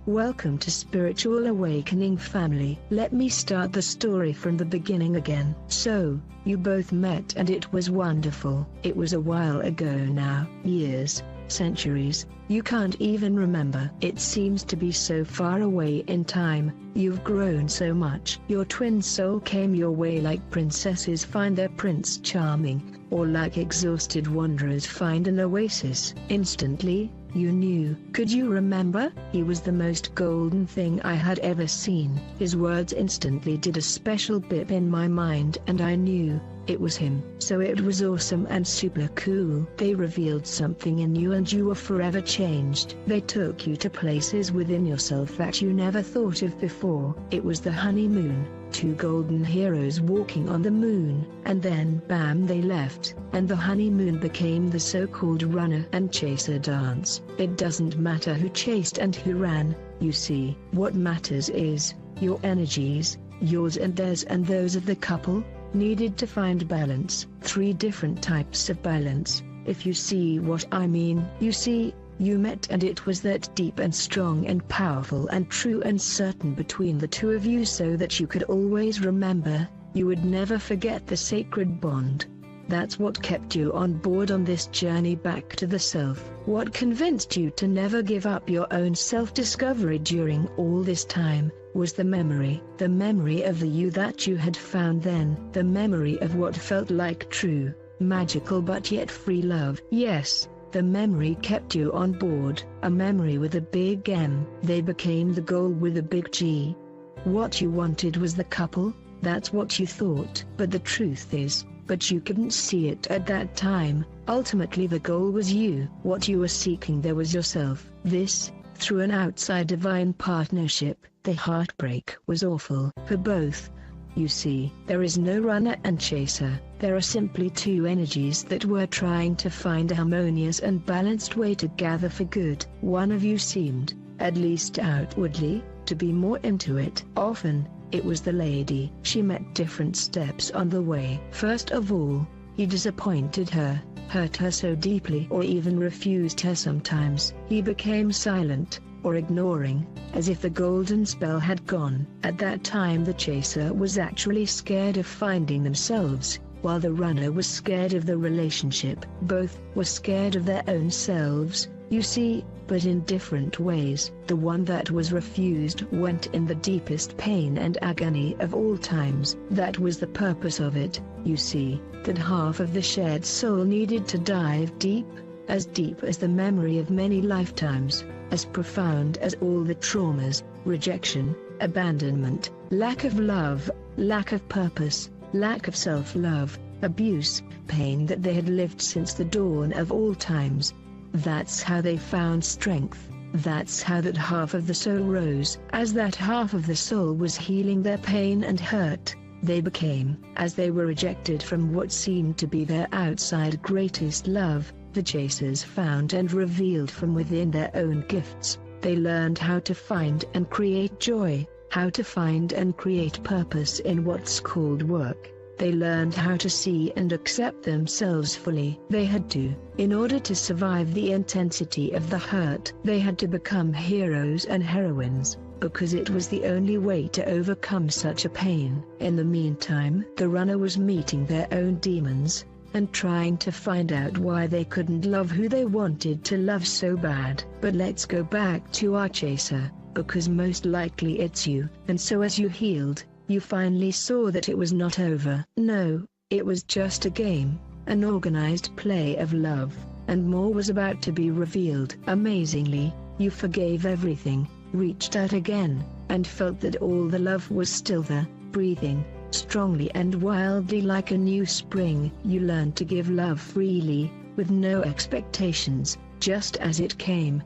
Welcome to Spiritual Awakening family. Let me start the story from the beginning again. So, you both met and it was wonderful. It was a while ago now. Years, centuries, you can't even remember. It seems to be so far away in time. You've grown so much. Your twin soul came your way like princesses find their prince charming, or like exhausted wanderers find an oasis. Instantly, you knew. Could you remember? He was the most golden thing I had ever seen. His words instantly did a special bip in my mind and I knew it was him. So it was awesome and super cool. They revealed something in you and you were forever changed. They took you to places within yourself that you never thought of before. It was the honeymoon. Two golden heroes walking on the moon, and then bam, they left, and the honeymoon became the so-called runner and chaser dance. It doesn't matter who chased and who ran, you see. What matters is, your energies, yours and theirs and those of the couple, needed to find balance. 3 different types of balance, if you see what I mean. You see, you met and it was that deep and strong and powerful and true and certain between the two of you, so that you could always remember, you would never forget the sacred bond. That's what kept you on board on this journey back to the self. What convinced you to never give up your own self-discovery during all this time, was the memory of the you that you had found then, the memory of what felt like true, magical but yet free love. Yes. The memory kept you on board, a memory with a big M. They became the goal with a big G. What you wanted was the couple, that's what you thought. But the truth is, but you couldn't see it at that time, ultimately the goal was you. What you were seeking there was yourself. This, through an outside divine partnership. The heartbreak was awful for both. You see, there is no runner and chaser, there are simply 2 energies that were trying to find a harmonious and balanced way to gather for good. One of you seemed, at least outwardly, to be more into it. Often, it was the lady. She met different steps on the way. First of all, he disappointed her, hurt her so deeply, or even refused her sometimes. He became silent, or ignoring, as if the golden spell had gone. At that time the chaser was actually scared of finding themselves, while the runner was scared of the relationship. Both were scared of their own selves, you see, but in different ways. The one that was refused went in the deepest pain and agony of all times. That was the purpose of it, you see, that half of the shared soul needed to dive deep as the memory of many lifetimes, as profound as all the traumas, rejection, abandonment, lack of love, lack of purpose, lack of self-love, abuse, pain that they had lived since the dawn of all times. That's how they found strength. That's how that half of the soul rose. As that half of the soul was healing their pain and hurt, they became, as they were rejected from what seemed to be their outside greatest love, the chasers found and revealed from within their own gifts. They learned how to find and create joy, how to find and create purpose in what's called work. They learned how to see and accept themselves fully. They had to, in order to survive the intensity of the hurt. They had to become heroes and heroines, because it was the only way to overcome such a pain. In the meantime, the runner was meeting their own demons, and trying to find out why they couldn't love who they wanted to love so bad. But let's go back to our chaser, because most likely it's you. And so as you healed, you finally saw that it was not over. No, it was just a game, an organized play of love, and more was about to be revealed. Amazingly, you forgave everything, reached out again, and felt that all the love was still there, breathing strongly and wildly like a new spring. You learned to give love freely, with no expectations, just as it came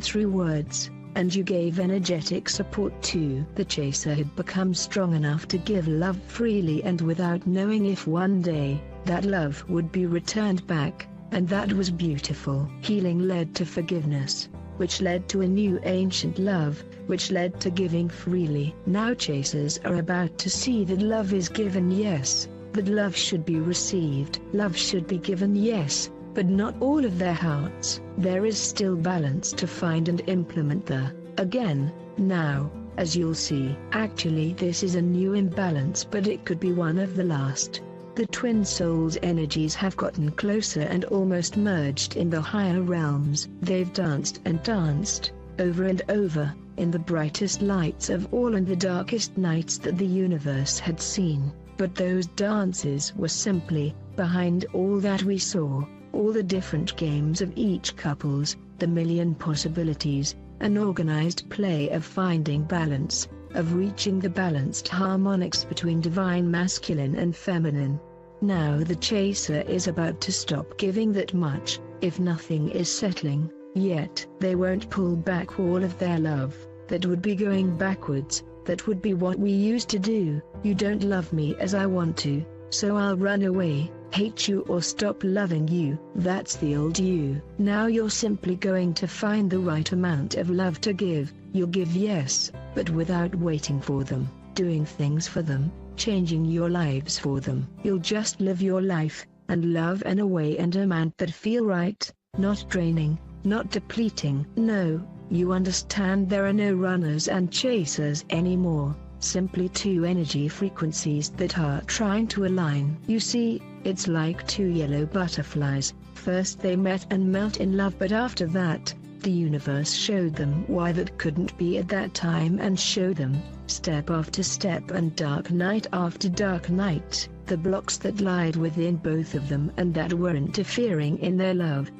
through words, and you gave energetic support too. The chaser had become strong enough to give love freely and without knowing if one day, that love would be returned back, and that was beautiful. Healing led to forgiveness, which led to a new ancient love, which led to giving freely. Now chasers are about to see that love is given, yes, that love should be received. Love should be given, yes, but not all of their hearts. There is still balance to find and implement there. again, now, as you'll see. Actually this is a new imbalance, but it could be one of the last. The twin souls' energies have gotten closer and almost merged in the higher realms. They've danced and danced, over and over, in the brightest lights of all and the darkest nights that the universe had seen. But those dances were simply, behind all that we saw, all the different games of each couples, the million possibilities, an organized play of finding balance, of reaching the balanced harmonics between divine masculine and feminine. Now the chaser is about to stop giving that much, if nothing is settling, yet they won't pull back all of their love. That would be going backwards, that would be what we used to do. You don't love me as I want to, so I'll run away, hate you or stop loving you. That's the old you. Now you're simply going to find the right amount of love to give. You'll give, yes, but without waiting for them, doing things for them, changing your lives for them. You'll just live your life, and love in a way and amount that feel right, not draining, not depleting. No, you understand there are no runners and chasers anymore, simply two energy frequencies that are trying to align. You see, it's like two yellow butterflies. First they met and melt in love, but after that, the universe showed them why that couldn't be at that time and showed them, step after step and dark night after dark night, the blocks that lied within both of them and that were interfering in their love.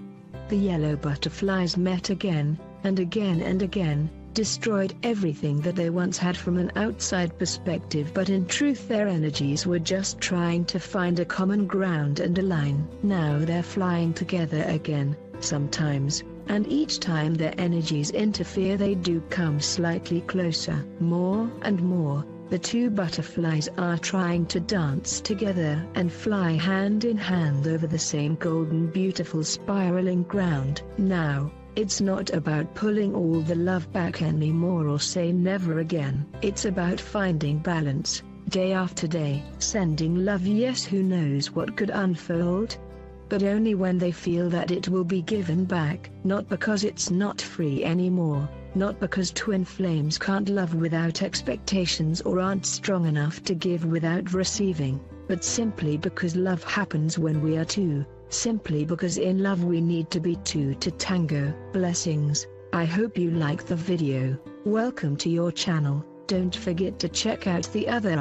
The yellow butterflies met again, and again and again, destroyed everything that they once had from an outside perspective, but in truth their energies were just trying to find a common ground and align. Now they're flying together again, sometimes, and each time their energies interfere they do come slightly closer. More and more, the two butterflies are trying to dance together and fly hand in hand over the same golden beautiful spiraling ground. Now, it's not about pulling all the love back anymore or say never again. It's about finding balance, day after day. Sending love, yes, who knows what could unfold? But only when they feel that it will be given back. Not because it's not free anymore, not because twin flames can't love without expectations or aren't strong enough to give without receiving, but simply because love happens when we are two. Simply because in love we need to be two to tango. Blessings. I hope you like the video. Welcome to your channel. Don't forget to check out the other